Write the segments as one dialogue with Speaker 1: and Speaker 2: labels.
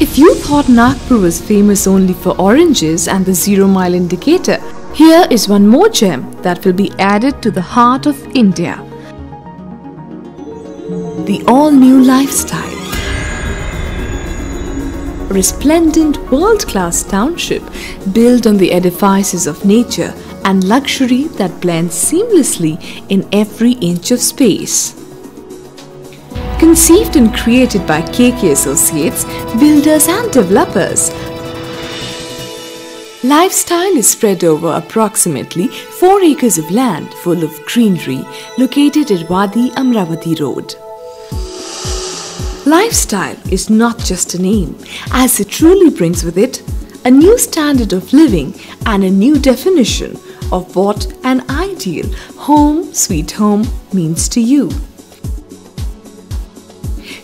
Speaker 1: If you thought Nagpur was famous only for oranges and the zero-mile indicator, here is one more gem that will be added to the heart of India. The all-new Lifestyle. A resplendent world-class township built on the edifices of nature and luxury that blends seamlessly in every inch of space. Conceived and created by KK Associates, builders and developers, Lifestyle is spread over approximately 4 acres of land full of greenery located at Wadi Amravati Road. Lifestyle is not just a name, as it truly brings with it a new standard of living and a new definition of what an ideal home sweet home means to you.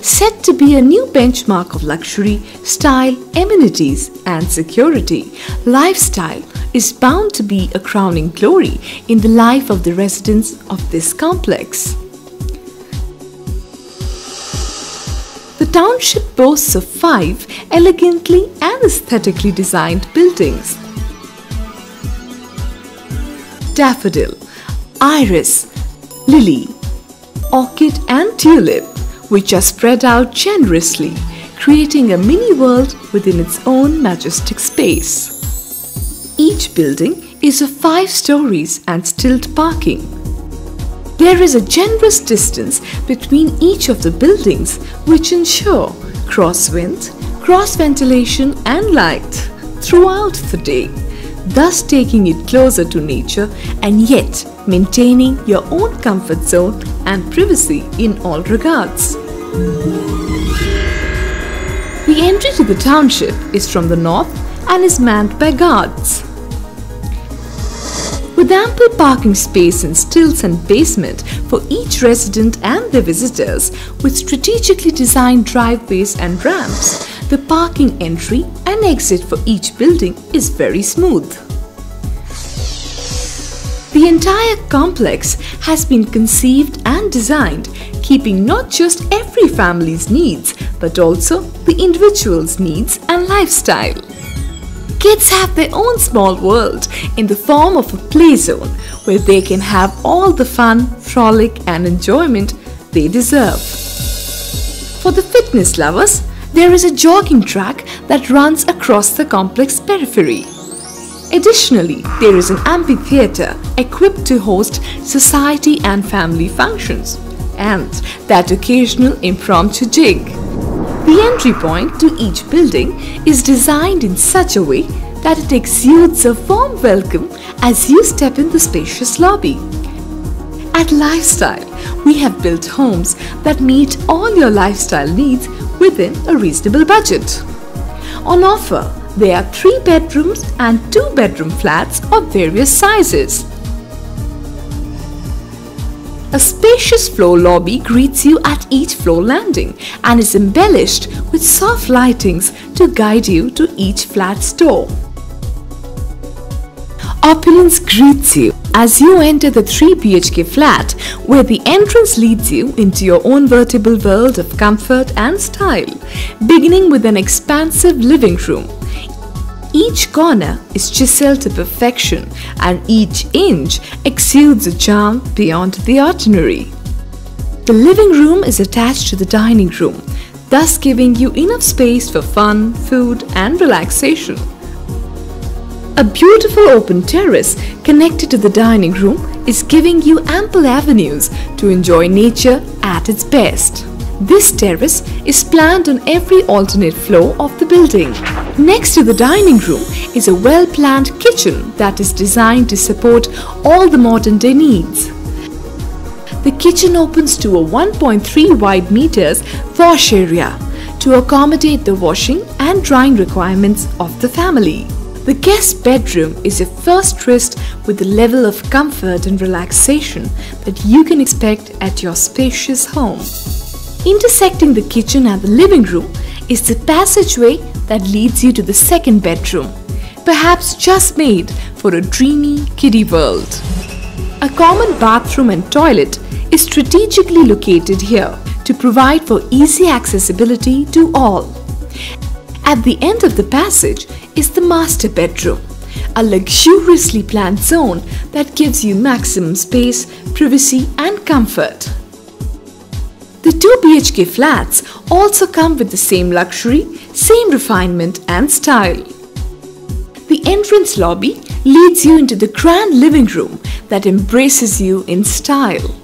Speaker 1: Set to be a new benchmark of luxury, style, amenities and security, Lifestyle is bound to be a crowning glory in the life of the residents of this complex. The township boasts of 5 elegantly and aesthetically designed buildings. Daffodil, iris, lily, orchid and tulip, which are spread out generously, creating a mini world within its own majestic space. Each building is of 5 stories and stilt parking. There is a generous distance between each of the buildings which ensure cross-wind, cross-ventilation and light throughout the day, thus taking it closer to nature and yet maintaining your own comfort zone and privacy in all regards. The entry to the township is from the north and is manned by guards. With ample parking space in stilts and basement for each resident and their visitors, with strategically designed driveways and ramps, the parking entry and exit for each building is very smooth. The entire complex has been conceived and designed, keeping not just every family's needs, but also the individual's needs and lifestyle. Kids have their own small world in the form of a play zone where they can have all the fun, frolic and enjoyment they deserve. For the fitness lovers, there is a jogging track that runs across the complex periphery. Additionally, there is an amphitheatre equipped to host society and family functions, and that occasional impromptu jig. The entry point to each building is designed in such a way that it exudes a warm welcome as you step in the spacious lobby. At Lifestyle, we have built homes that meet all your lifestyle needs within a reasonable budget. On offer, there are 3 bedrooms and 2 bedroom flats of various sizes. A spacious floor lobby greets you at each floor landing and is embellished with soft lightings to guide you to each flat's door. Opulence greets you as you enter the 3 BHK flat, where the entrance leads you into your own veritable world of comfort and style, beginning with an expansive living room. Each corner is chiseled to perfection and each inch exudes a charm beyond the ordinary. The living room is attached to the dining room, thus giving you enough space for fun, food and relaxation. A beautiful open terrace connected to the dining room is giving you ample avenues to enjoy nature at its best. This terrace is planned on every alternate floor of the building. Next to the dining room is a well-planned kitchen that is designed to support all the modern-day needs. The kitchen opens to a 1.3 wide meters wash area to accommodate the washing and drying requirements of the family. The guest bedroom is a first tryst with the level of comfort and relaxation that you can expect at your spacious home. Intersecting the kitchen and the living room is the passageway that leads you to the second bedroom, perhaps just made for a dreamy kiddie world. A common bathroom and toilet is strategically located here to provide for easy accessibility to all. At the end of the passage is the master bedroom, a luxuriously planned zone that gives you maximum space, privacy and comfort. The 2 BHK flats also come with the same luxury, same refinement and style. The entrance lobby leads you into the grand living room that embraces you in style.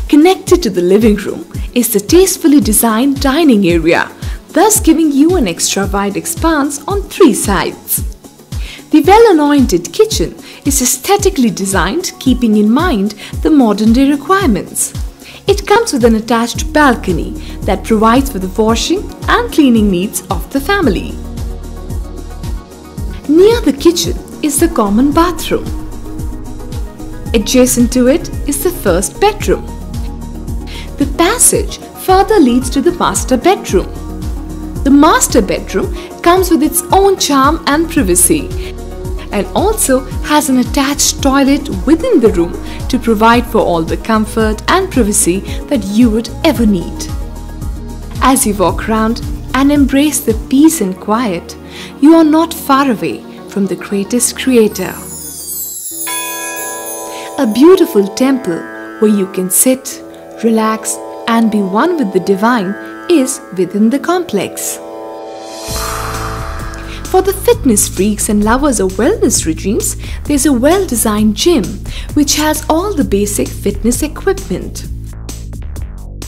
Speaker 1: Connected to the living room is the tastefully designed dining area, thus giving you an extra wide expanse on 3 sides. The well-anointed kitchen is aesthetically designed, keeping in mind the modern-day requirements. It comes with an attached balcony that provides for the washing and cleaning needs of the family. Near the kitchen is the common bathroom. Adjacent to it is the first bedroom. The passage further leads to the master bedroom. The master bedroom comes with its own charm and privacy, and also has an attached toilet within the room to provide for all the comfort and privacy that you would ever need. As you walk around and embrace the peace and quiet, you are not far away from the greatest creator. A beautiful temple where you can sit, relax and be one with the divine is within the complex. For the fitness freaks and lovers of wellness regimes, there's a well-designed gym which has all the basic fitness equipment.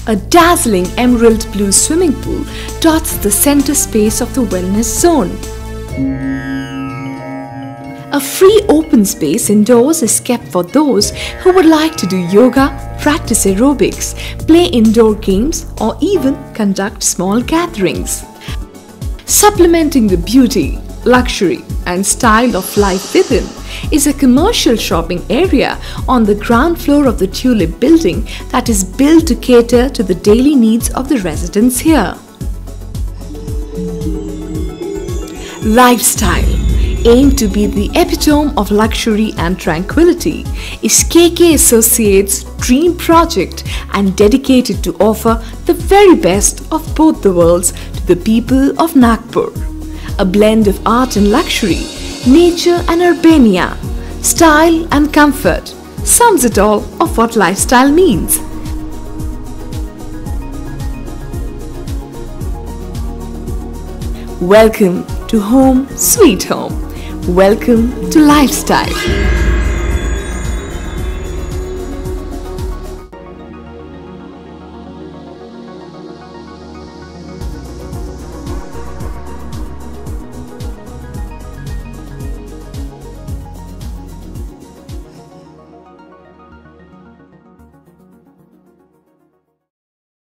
Speaker 1: A dazzling emerald blue swimming pool dots the center space of the wellness zone. A free open space indoors is kept for those who would like to do yoga, practice aerobics, play indoor games or even conduct small gatherings. Supplementing the beauty, luxury and style of life within is a commercial shopping area on the ground floor of the Tulip building that is built to cater to the daily needs of the residents here. Lifestyle, aimed to be the epitome of luxury and tranquility, is KK Associates' dream project and dedicated to offer the very best of both the worlds to the people of Nagpur. A blend of art and luxury, nature and urbania, style and comfort sums it all of what lifestyle means. Welcome to home, sweet home. Welcome to Lifestyle.